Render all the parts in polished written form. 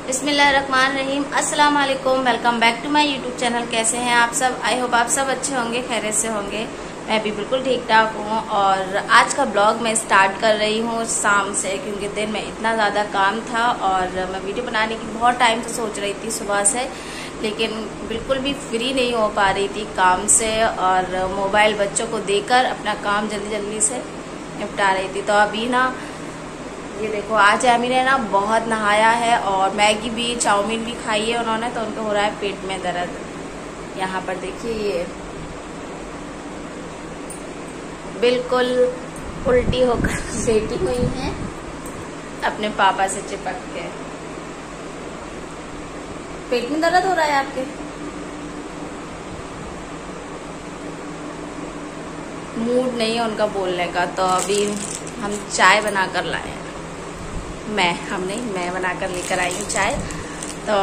बिस्मिल्लाहिर्रहमानिर्रहीम। अस्सलाम वालेकुम। Welcome back to my YouTube channel. कैसे हैं आप सब? आई होप आप सब अच्छे होंगे, खैरियत से होंगे। मैं भी बिल्कुल ठीक ठाक हूँ। और आज का ब्लॉग मैं स्टार्ट कर रही हूँ शाम से, क्योंकि दिन में इतना ज़्यादा काम था और मैं वीडियो बनाने की बहुत टाइम से सोच रही थी सुबह से, लेकिन बिल्कुल भी फ्री नहीं हो पा रही थी काम से, और मोबाइल बच्चों को देकर अपना काम जल्दी जल्दी से निपटा रही थी। तो अभी ना ये देखो, आज एमी ने ना बहुत नहाया है और मैगी भी चाउमीन भी खाई है उन्होंने, तो उनको हो रहा है पेट में दर्द। यहाँ पर देखिए, ये बिल्कुल उल्टी होकर लेटी हुई हैं अपने पापा से चिपक के। पेट में दर्द हो रहा है आपके? मूड नहीं है उनका बोलने का, तो अभी हम चाय बनाकर लाए हैं। मैं बनाकर लेकर आई हूँ चाय, तो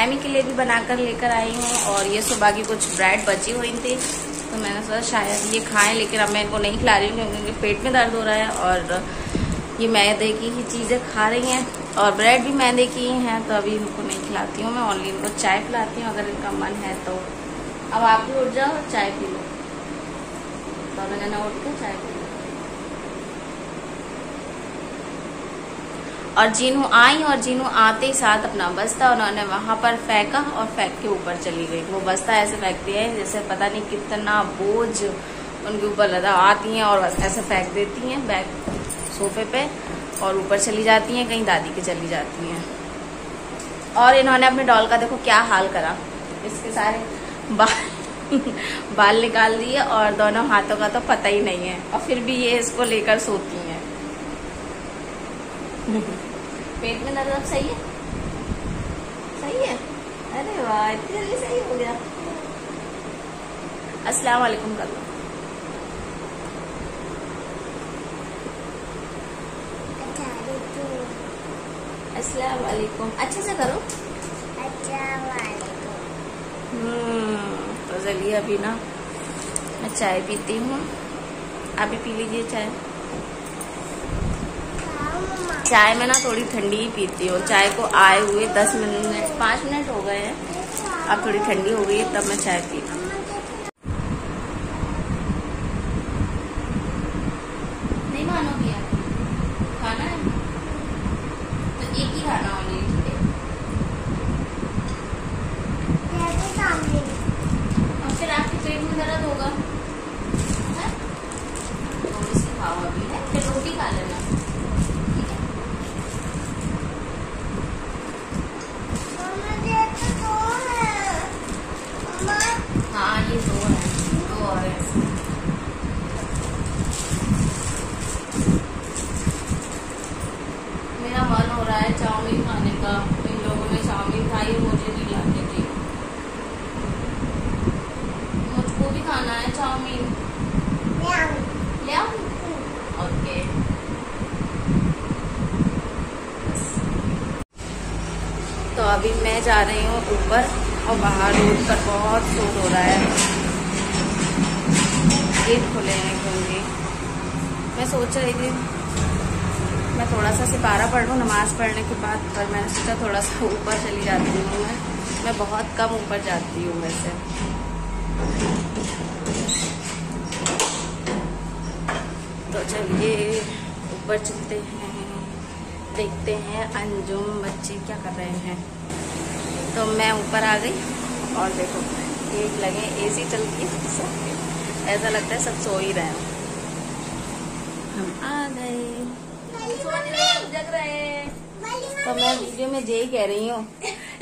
एमी के लिए भी बनाकर लेकर आई हूँ। और ये सुबह की कुछ ब्रेड बची हुई थी, तो मैंने सोचा शायद ये खाएं, लेकिन अब मैं इनको नहीं खिला रही हूँ क्योंकि पेट में दर्द हो रहा है। और ये मैदे की ही चीज़ें खा रही हैं और ब्रेड भी मैदे की ही हैं, तो अभी इनको नहीं खिलाती हूँ मैं, ओनली इनको चाय पिलाती हूँ अगर इनका मन है तो। अब आप भी उठ जाओ, चाय पी लो, दोनों जना उठ के चाय पी लो। और जीनू आई, और जीनू आते ही साथ अपना बस्ता उन्होंने वहां पर फेंका और फेंक के ऊपर चली गई। वो बस्ता ऐसे फेंकती है जैसे पता नहीं कितना बोझ उनके ऊपर लदा। आती हैं और बस ऐसे फेंक देती हैं बैग सोफे पे और ऊपर चली जाती हैं, कहीं दादी के चली जाती हैं। और इन्होंने अपने डॉल का देखो क्या हाल करा, इसके सारे बाल निकाल दिए और दोनों हाथों का तो पता ही नहीं है, और फिर भी ये इसको लेकर सोती हैं। पेट में दर्द अब सही है? सही है? अरे वाह, इतनी जल्दी सही हो गया। अस्सलाम वालेकुम कर लो। अस्सलाम वालेकुम, अच्छे से करो। अस्सलाम वालेकुम। तो चलिए अभी ना मैं चाय पीती हूँ, आप भी पी लीजिए चाय। चाय में ना थोड़ी ठंडी ही पीती हूँ। चाय को आए हुए 5 मिनट हो गए हैं, अब थोड़ी ठंडी हो गई है तब मैं चाय पी रही हूँ। नहीं मानोगी आप? खाना है तो एक ही खाना होगी, और फिर आपके पेट में दर्द होगा। थोड़ी सी खाओ अभी है, फिर रोटी खा लेना। हाँ ये दो और है। मेरा मन हो रहा है चाउमीन खाने का। इन लोगों ने चाउमीन खाई, मुझे नहीं लाके दी। मुझको भी खाना है चाउमीन। ले आओ। ओके। तो अभी मैं जा रही हूँ ऊपर, और बाहर रोड पर बहुत शोर हो रहा है। गेट खुले हैं क्योंकि मैं सोच रही थी मैं थोड़ा सा सिपारा पढ़ लूँ नमाज पढ़ने के बाद, पर मैंने सोचा थोड़ा सा ऊपर चली जाती हूँ। मैं बहुत कम ऊपर जाती हूँ वैसे। तो चलिए ऊपर चलते हैं, देखते हैं अंजुम बच्चे क्या कर रहे हैं। तो मैं ऊपर आ गई और देखो गेट लगे, एसी चलती है, ऐसा लगता है सब सो ही रहे हैं। हम आ गए, जग रहे हैं। तो मैं वीडियो में यही कह रही हूँ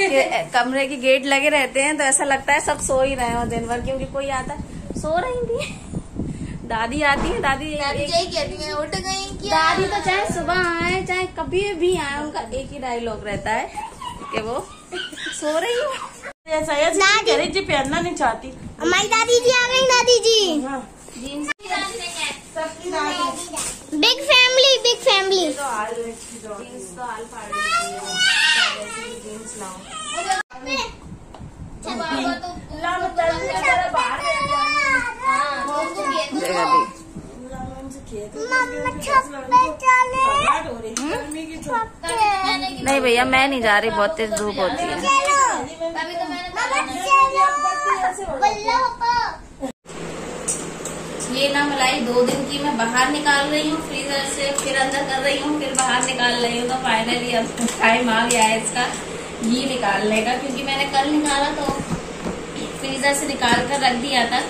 कि कमरे के गेट लगे रहते हैं तो ऐसा लगता है सब सो ही रहे हो दिन भर, क्योंकि कोई आता है। सो रही थी दादी, आती है दादी यही कहती है उठ गई। दादी तो चाहे सुबह आए चाहे कभी भी आए, उनका एक ही डायलॉग रहता है कि वो सो रही हूँ। ऐसा कह रही थी, पहनना नहीं चाहती। हमारी दादी जी आ गई। दादी जी बिग फैमिली, बिग फैमिली। नहीं भैया, मैं नहीं जा रही, बहुत तेज धूप होती है। ये ना मलाई 2 दिन की मैं बाहर निकाल रही हूँ फ्रीजर से, फिर अंदर कर रही हूँ, फिर बाहर निकाल रही हूँ। तो फाइनली अब टाइम आ गया है इसका घी निकालने का, क्योंकि मैंने कल निकाला तो फ्रीजर से निकाल कर रख दिया था,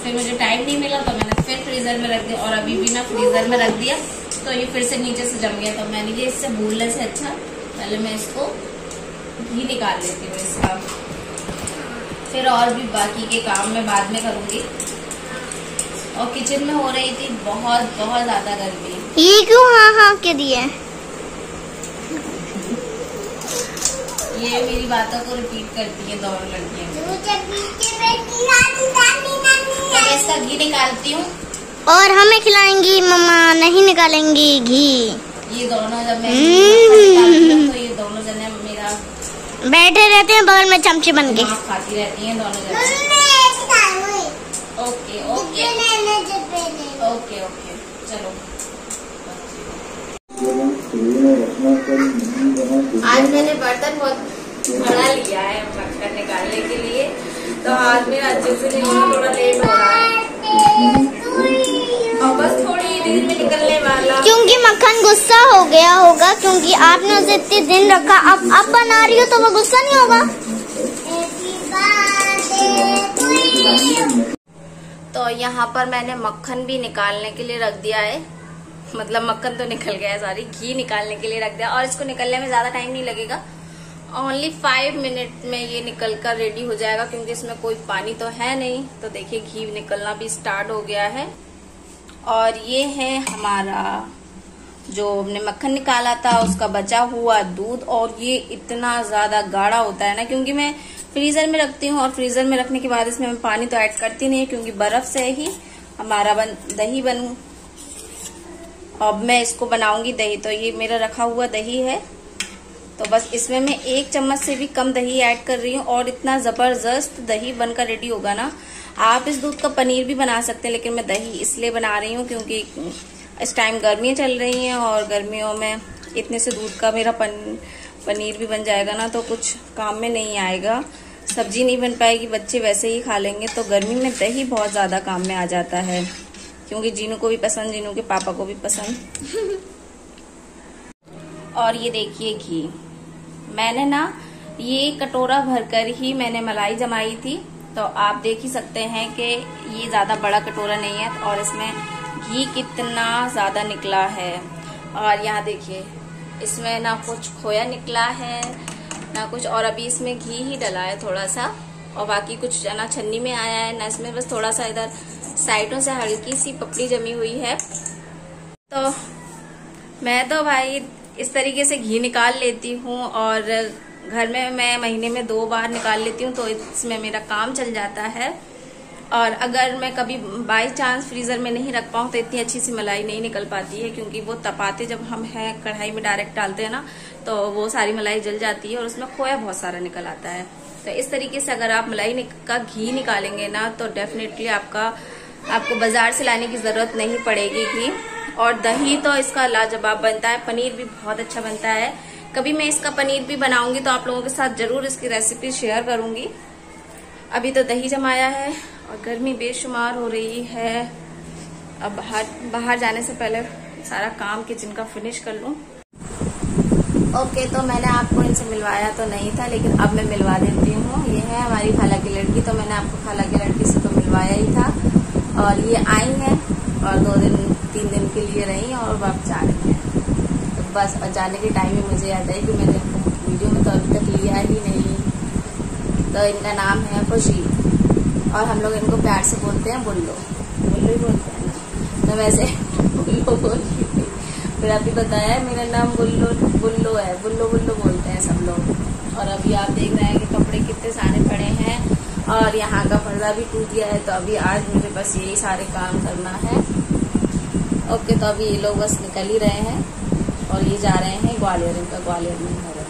फिर मुझे टाइम नहीं मिला तो मैंने फिर फ्रीजर में रख दिया, और अभी भी ना फ्रीजर में रख दिया तो ये फिर से नीचे से जम गया। तो मैंने ये इससे भूलने से अच्छा पहले मैं इसको घी निकाल लेती हूँ इसका, फिर और भी बाकी के काम मैं बाद में करूंगी। और किचन में हो रही थी बहुत बहुत ज्यादा गर्मी। ये क्यों हाँ हाँ के दिए? ये मेरी बातों को रिपीट करती है दोनों लड़कियां। मैं इसका घी निकालती हूँ और हमें खिलाएंगी मम्मा, नहीं निकालेंगी घी। ये दोनों जब मैं निकालती हूँ तो ये दोनों जने मेरा बैठे रहते हैं बगल में चमचे बन के, खाती रहती हैं दोनों जने। ओके ओके ओके ओके चलो। आज मैंने बर्तन बहुत बड़ा लिया है मक्खन निकालने के लिए, तो आज मेरा अच्छे से थोड़ा लेट हो रहा है और बस थोड़ी देर में निकलने वाला, क्योंकि मक्खन गुस्सा हो गया होगा, क्योंकि आपने उसे इतने दिन रखा। अब बना रही हो तो वो गुस्सा नहीं होगा। तो यहाँ पर मैंने मक्खन भी निकालने के लिए रख दिया है, मतलब मक्खन तो निकल गया है, सॉरी घी निकालने के लिए रख दिया। और इसको निकलने में ज्यादा टाइम नहीं लगेगा, ओनली 5 मिनट में ये निकल कर रेडी हो जाएगा, क्योंकि इसमें कोई पानी तो है नहीं। तो देखिए घी निकलना भी स्टार्ट हो गया है। और ये है हमारा जो हमने मक्खन निकाला था उसका बचा हुआ दूध। और ये इतना ज्यादा गाढ़ा होता है ना, क्योंकि मैं फ्रीजर में रखती हूँ और फ्रीजर में रखने के बाद इसमें मैं पानी तो ऐड करती नहीं है, क्योंकि बर्फ से ही हमारा दही बन। अब मैं इसको बनाऊंगी दही। तो ये मेरा रखा हुआ दही है, तो बस इसमें मैं 1 चम्मच से भी कम दही ऐड कर रही हूँ और इतना जबरदस्त दही बनकर रेडी होगा ना। आप इस दूध का पनीर भी बना सकते हैं, लेकिन मैं दही इसलिए बना रही हूँ क्योंकि इस टाइम गर्मियाँ चल रही हैं और गर्मियों में इतने से दूध का मेरा पनीर भी बन जाएगा ना, तो कुछ काम में नहीं आएगा, सब्जी नहीं बन पाएगी, बच्चे वैसे ही खा लेंगे। तो गर्मी में दही बहुत ज्यादा काम में आ जाता है, क्योंकि जीनू को भी पसंद, जीनू के पापा को भी पसंद। और ये देखिए घी मैंने ना ये कटोरा भरकर ही मैंने मलाई जमाई थी, तो आप देख ही सकते हैं कि ये ज्यादा बड़ा कटोरा नहीं है और इसमें घी कितना ज्यादा निकला है। और यहाँ देखिए इसमें ना कुछ खोया निकला है ना कुछ, और अभी इसमें घी ही डला है थोड़ा सा, और बाकी कुछ ना छन्नी में आया है ना, इसमें बस थोड़ा सा इधर साइडों से हल्की सी पपड़ी जमी हुई है। तो मैं तो भाई इस तरीके से घी निकाल लेती हूँ, और घर में मैं महीने में 2 बार निकाल लेती हूँ, तो इसमें मेरा काम चल जाता है। और अगर मैं कभी बाई चांस फ्रीजर में नहीं रख पाऊँ तो इतनी अच्छी सी मलाई नहीं निकल पाती है, क्योंकि वो तपाते जब हम है कढ़ाई में डायरेक्ट डालते हैं ना, तो वो सारी मलाई जल जाती है और उसमें खोया बहुत सारा निकल आता है। तो इस तरीके से अगर आप मलाई का घी निकालेंगे ना, तो डेफिनेटली आपको बाजार से लाने की जरूरत नहीं पड़ेगी घी। और दही तो इसका लाजवाब बनता है, पनीर भी बहुत अच्छा बनता है। कभी मैं इसका पनीर भी बनाऊंगी तो आप लोगों के साथ जरूर इसकी रेसिपी शेयर करूंगी। अभी तो दही जमाया है और गर्मी बेशुमार हो रही है। अब बाहर जाने से पहले सारा काम किचन का फिनिश कर लूं। ओके, तो मैंने आपको इनसे मिलवाया तो नहीं था, लेकिन अब मैं मिलवा देती हूँ। ये है हमारी खाला की लड़की, तो मैंने आपको खाला की लड़की से तो मिलवाया ही था। और ये आई हैं और 2-3 दिन के लिए रही और अब जा रही हैं। तो बस जाने के टाइम में मुझे याद है कि मैंने वीडियो में तो अभी तक लिया ही नहीं। तो इनका नाम है खुशी, और हम लोग इनको प्यार से बोलते हैं बुल्लो। बुल्लो ही बोलते हैं ना, तो वैसे बुल्लो बोलती थी। फिर अभी बताया मेरा नाम बुल्लो है, बुल्लो बुल्लो बोलते हैं सब लोग। और अभी आप देख रहे हैं कि कपड़े कितने सारे पड़े हैं और यहाँ का पर्दा भी टूट गया है। तो अभी आज मुझे बस यही सारे काम करना है। ओके, तो अभी ये लोग बस निकल ही रहे हैं और ये जा रहे हैं ग्वालियर। इनका ग्वालियर में घर है।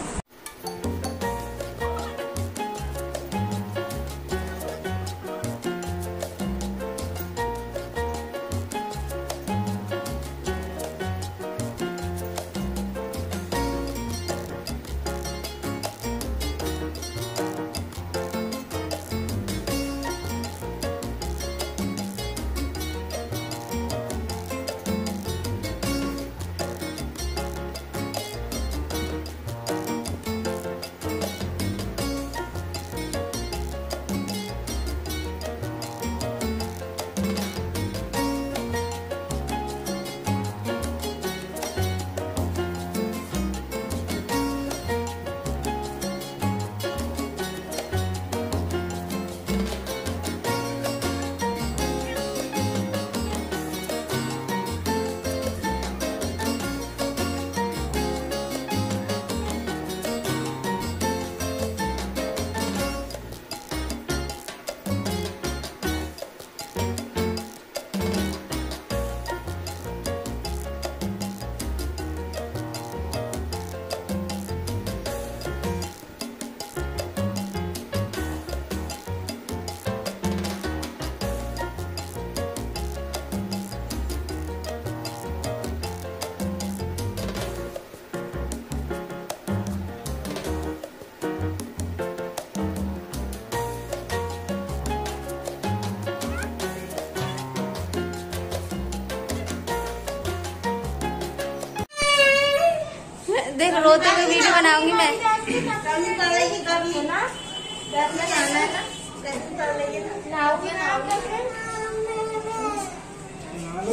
फिर रोते हुए वीडियो बनाऊंगी मैं।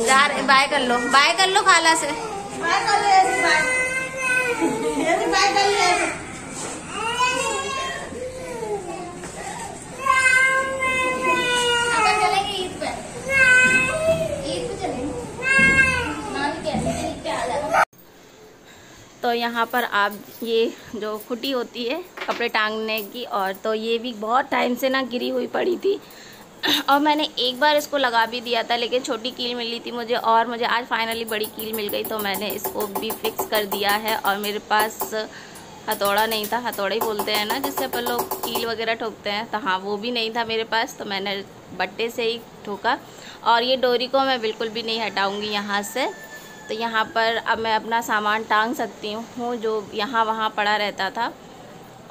जा रहे, बाय कर लो, बाय कर लो खाला से। तो यहाँ पर आप ये जो खुटी होती है कपड़े टांगने की, और तो ये भी बहुत टाइम से ना गिरी हुई पड़ी थी और मैंने एक बार इसको लगा भी दिया था, लेकिन छोटी कील मिली थी मुझे, और मुझे आज फाइनली बड़ी कील मिल गई तो मैंने इसको भी फिक्स कर दिया है। और मेरे पास हथौड़ा नहीं था, हथौड़ा ही बोलते हैं ना जिससे अपन लोग कील वगैरह ठोकते हैं, तो हाँ वो भी नहीं था मेरे पास, तो मैंने बट्टे से ही ठोका। और ये डोरी को मैं बिल्कुल भी नहीं हटाऊँगी यहाँ से। तो यहाँ पर अब मैं अपना सामान टांग सकती हूँ जो यहाँ वहाँ पड़ा रहता था,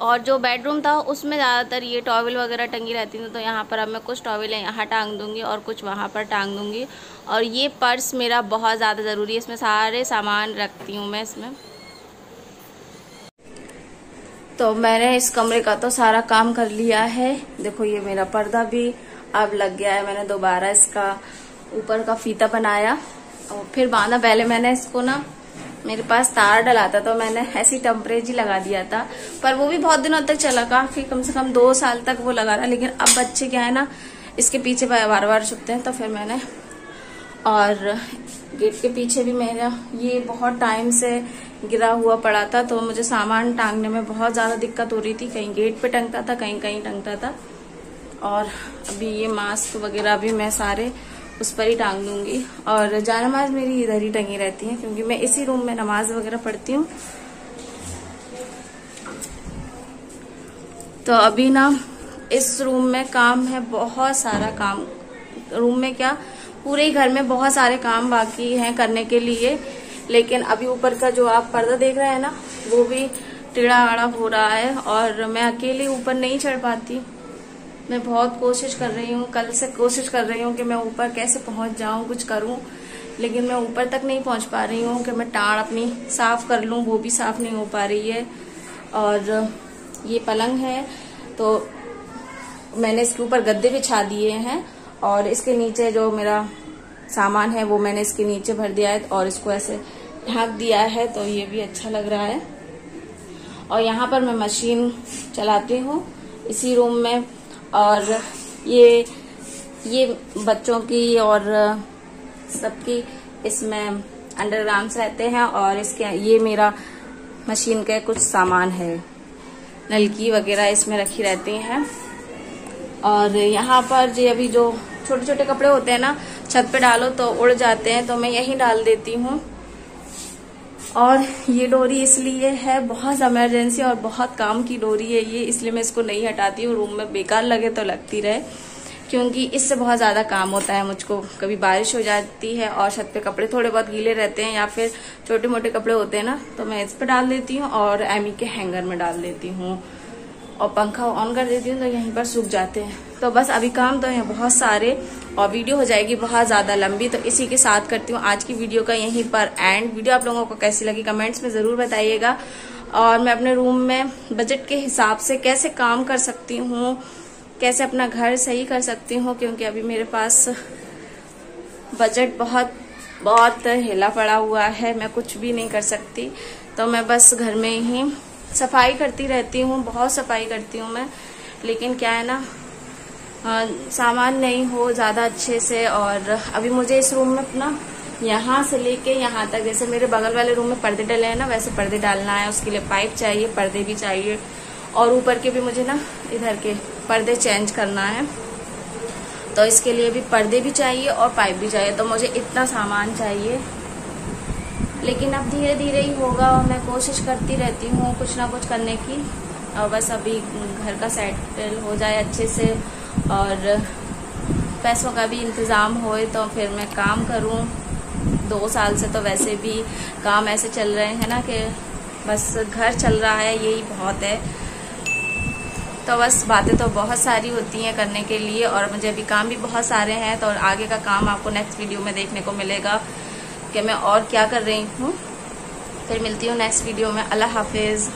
और जो बेडरूम था उसमें ज़्यादातर ये टॉवल वगैरह टंगी रहती थी, तो यहाँ पर अब मैं कुछ टॉवल यहाँ टांग दूँगी और कुछ वहाँ पर टांग दूँगी। और ये पर्स मेरा बहुत ज़्यादा ज़रूरी है, इसमें सारे सामान रखती हूँ मैं इसमें। तो मैंने इस कमरे का तो सारा काम कर लिया है। देखो ये मेरा पर्दा भी अब लग गया है, मैंने दोबारा इसका ऊपर का फीता बनाया और फिर बांधा। पहले मैंने इसको ना, मेरे पास तार डला था तो मैंने ऐसी टेम्परेचर लगा दिया था, पर वो भी बहुत दिनों तक चला, काफी कम से कम 2 साल तक वो लगा रहा। लेकिन अब बच्चे क्या है ना, इसके पीछे बार बार छुपते हैं, तो फिर मैंने, और गेट के पीछे भी मेरा ये बहुत टाइम से गिरा हुआ पड़ा था, तो मुझे सामान टांगने में बहुत ज्यादा दिक्कत हो रही थी। कहीं गेट पे टंगता था, कहीं कहीं टंगता था। और अभी ये मास्क वगैरह भी मैं सारे उस पर ही टांग दूंगी। और जानमाज मेरी इधर ही टंगी रहती है, क्योंकि मैं इसी रूम में नमाज वगैरह पढ़ती हूँ। तो अभी ना इस रूम में काम है, बहुत सारा काम। रूम में क्या, पूरे ही घर में बहुत सारे काम बाकी हैं करने के लिए। लेकिन अभी ऊपर का जो आप पर्दा देख रहे हैं ना, वो भी टेढ़ा आड़ा हो रहा है, और मैं अकेले ऊपर नहीं चढ़ पाती। मैं बहुत कोशिश कर रही हूँ, कल से कोशिश कर रही हूँ कि मैं ऊपर कैसे पहुंच जाऊँ, कुछ करूँ, लेकिन मैं ऊपर तक नहीं पहुंच पा रही हूँ कि मैं टांग अपनी साफ कर लूँ, वो भी साफ नहीं हो पा रही है। और ये पलंग है तो मैंने इसके ऊपर गद्दे बिछा दिए हैं, और इसके नीचे जो मेरा सामान है वो मैंने इसके नीचे भर दिया है और इसको ऐसे ढक दिया है, तो ये भी अच्छा लग रहा है। और यहाँ पर मैं मशीन चलाती हूँ इसी रूम में, और ये बच्चों की और सबकी इसमें अंडरगार्मेंट्स रहते हैं, और इसके ये मेरा मशीन के कुछ सामान है, नलकी वगैरह इसमें रखी रहती हैं। और यहाँ पर जो अभी जो छोटे छोटे कपड़े होते हैं ना, छत पे डालो तो उड़ जाते हैं, तो मैं यहीं डाल देती हूँ। और ये डोरी इसलिए है, बहुत इमरजेंसी और बहुत काम की डोरी है ये, इसलिए मैं इसको नहीं हटाती हूँ। रूम में बेकार लगे तो लगती रहे, क्योंकि इससे बहुत ज्यादा काम होता है मुझको। कभी बारिश हो जाती है और छत पे कपड़े थोड़े बहुत गीले रहते हैं, या फिर छोटे मोटे कपड़े होते हैं ना, तो मैं इस पे डाल देती हूँ और एमी के हैंगर में डाल देती हूँ, और पंखा ऑन कर देती हूँ तो यहीं पर सूख जाते हैं। तो बस अभी काम तो है बहुत सारे, और वीडियो हो जाएगी बहुत ज्यादा लंबी, तो इसी के साथ करती हूँ आज की वीडियो का यहीं पर एंड। वीडियो आप लोगों को कैसी लगी कमेंट्स में जरूर बताइएगा, और मैं अपने रूम में बजट के हिसाब से कैसे काम कर सकती हूँ, कैसे अपना घर सही कर सकती हूँ, क्योंकि अभी मेरे पास बजट बहुत हिला पड़ा हुआ है, मैं कुछ भी नहीं कर सकती। तो मैं बस घर में ही सफाई करती रहती हूँ, बहुत सफाई करती हूँ मैं, लेकिन क्या है ना, सामान नहीं हो ज्यादा अच्छे से। और अभी मुझे इस रूम में अपना यहाँ से लेके यहाँ तक, जैसे मेरे बगल वाले रूम में पर्दे डले हैं ना, वैसे पर्दे डालना है, उसके लिए पाइप चाहिए, पर्दे भी चाहिए, और ऊपर के भी मुझे ना इधर के पर्दे चेंज करना है, तो इसके लिए भी पर्दे भी चाहिए और पाइप भी चाहिए। तो मुझे इतना सामान चाहिए, लेकिन अब धीरे धीरे ही होगा, और मैं कोशिश करती रहती हूँ कुछ ना कुछ करने की। और बस अभी घर का सेटल हो जाए अच्छे से, और पैसों का भी इंतजाम होए, तो फिर मैं काम करूँ। 2 साल से तो वैसे भी काम ऐसे चल रहे हैं ना कि बस घर चल रहा है, यही बहुत है। तो बस बातें तो बहुत सारी होती हैं करने के लिए, और मुझे अभी काम भी बहुत सारे हैं, तो आगे का काम आपको नेक्स्ट वीडियो में देखने को मिलेगा कि मैं और क्या कर रही हूँ। फिर मिलती हूँ नेक्स्ट वीडियो में। अल्लाह हाफिज़।